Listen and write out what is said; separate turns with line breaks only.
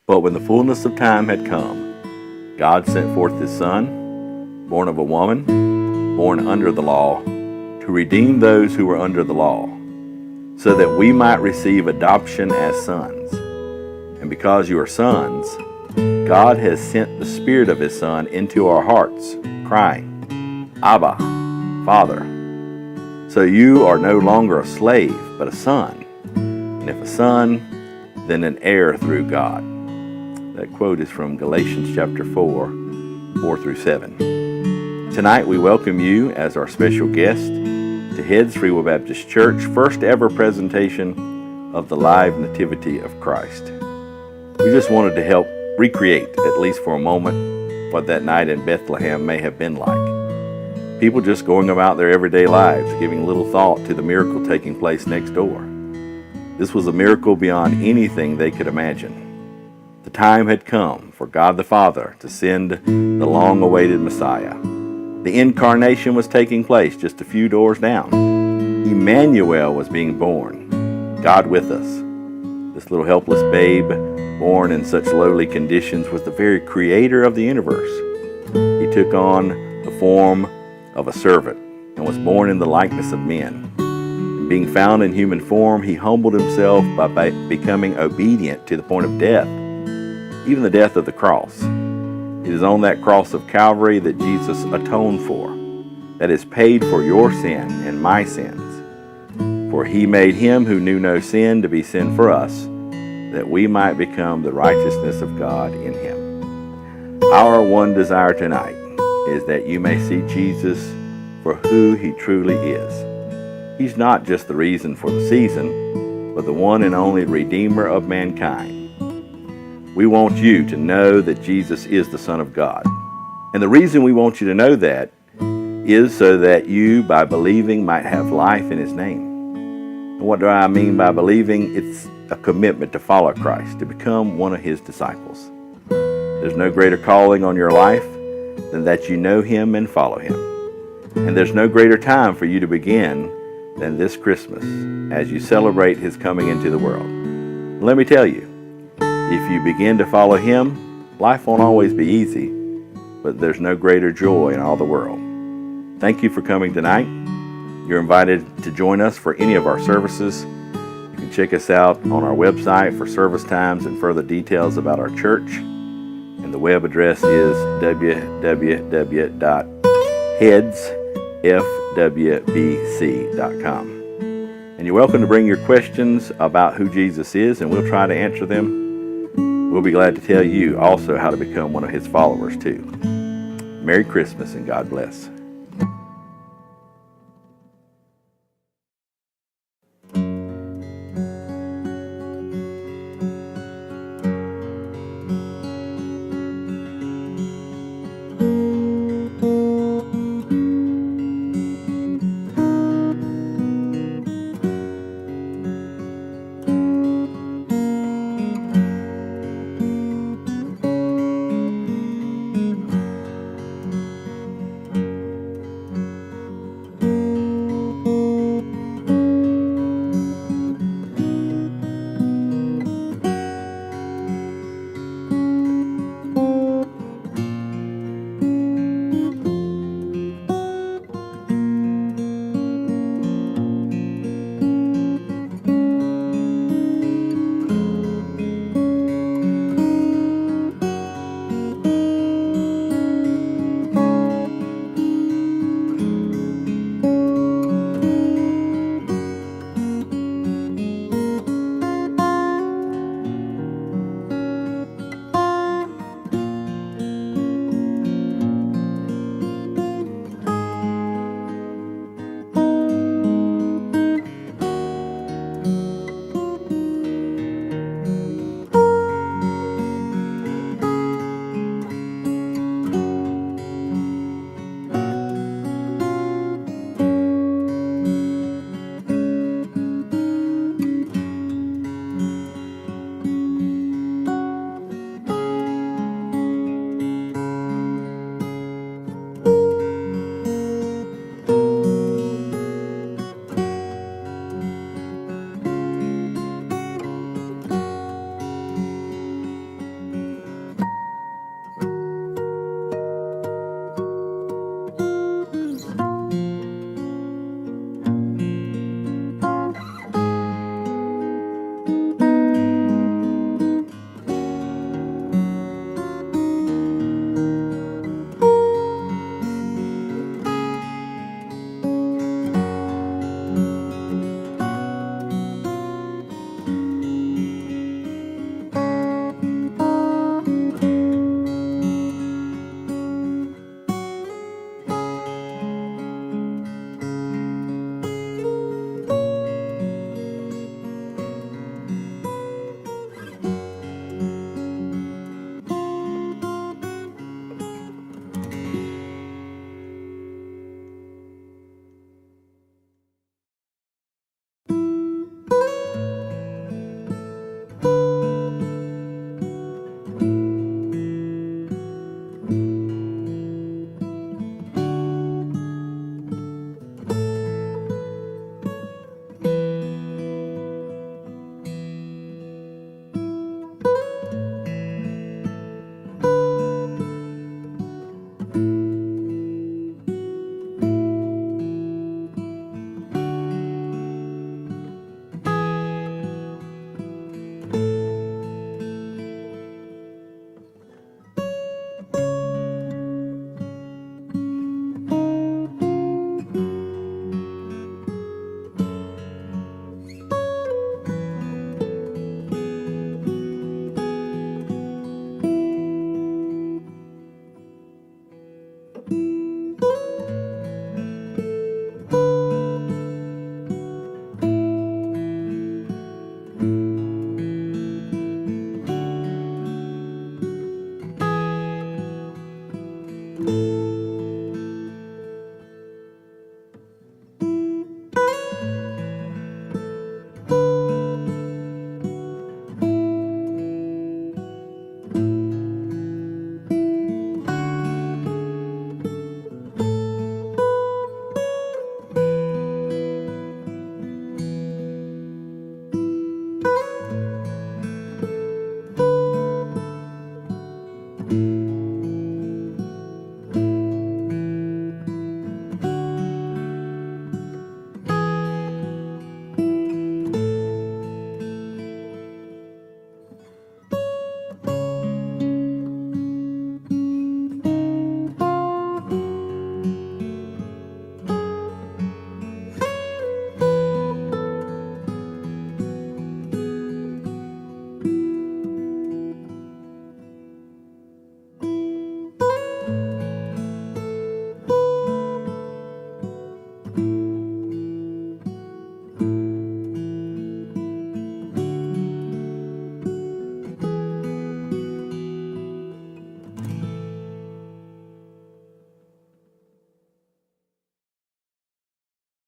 But when the fullness of time had come, God sent forth his Son, born of a woman, born under the law, to redeem those who were under the law, so that we might receive adoption as sons. And because you are sons, God has sent the Spirit of his Son into our hearts, crying, Abba, Father. So you are no longer a slave, but a son. And if a son, then an heir through God. That quote is from Galatians chapter 4, 4 through 7. Tonight we welcome you as our special guest to Heads Free Will Baptist Church, first ever presentation of the live Nativity of Christ. We just wanted to help recreate, at least for a moment, what that night in Bethlehem may have been like. People just going about their everyday lives, giving little thought to the miracle taking place next door. This was a miracle beyond anything they could imagine. The time had come for God the Father to send the long-awaited Messiah. The incarnation was taking place just a few doors down. Emmanuel was being born, God with us. This little helpless babe, born in such lowly conditions, was the very creator of the universe. He took on the form of a servant and was born in the likeness of men. And being found in human form, he humbled himself by becoming obedient to the point of death, even the death of the cross. It is on that cross of Calvary that Jesus atoned for, that is paid for your sin and my sins. For he made him who knew no sin to be sin for us, that we might become the righteousness of God in him. Our one desire tonight is that you may see Jesus for who he truly is. He's not just the reason for the season, but the one and only Redeemer of mankind. We want you to know that Jesus is the Son of God. And the reason we want you to know that is so that you, by believing, might have life in his name. And what do I mean by believing? It's a commitment to follow Christ, to become one of his disciples. There's no greater calling on your life than that you know him and follow him. And there's no greater time for you to begin than this Christmas as you celebrate his coming into the world. Let me tell you, if you begin to follow him, life won't always be easy, but there's no greater joy in all the world. Thank you for coming tonight. You're invited to join us for any of our services. You can check us out on our website for service times and further details about our church. And the web address is www.headsfwbc.com. And you're welcome to bring your questions about who Jesus is, and we'll try to answer them. We'll be glad to tell you also how to become one of his followers too. Merry Christmas and God bless.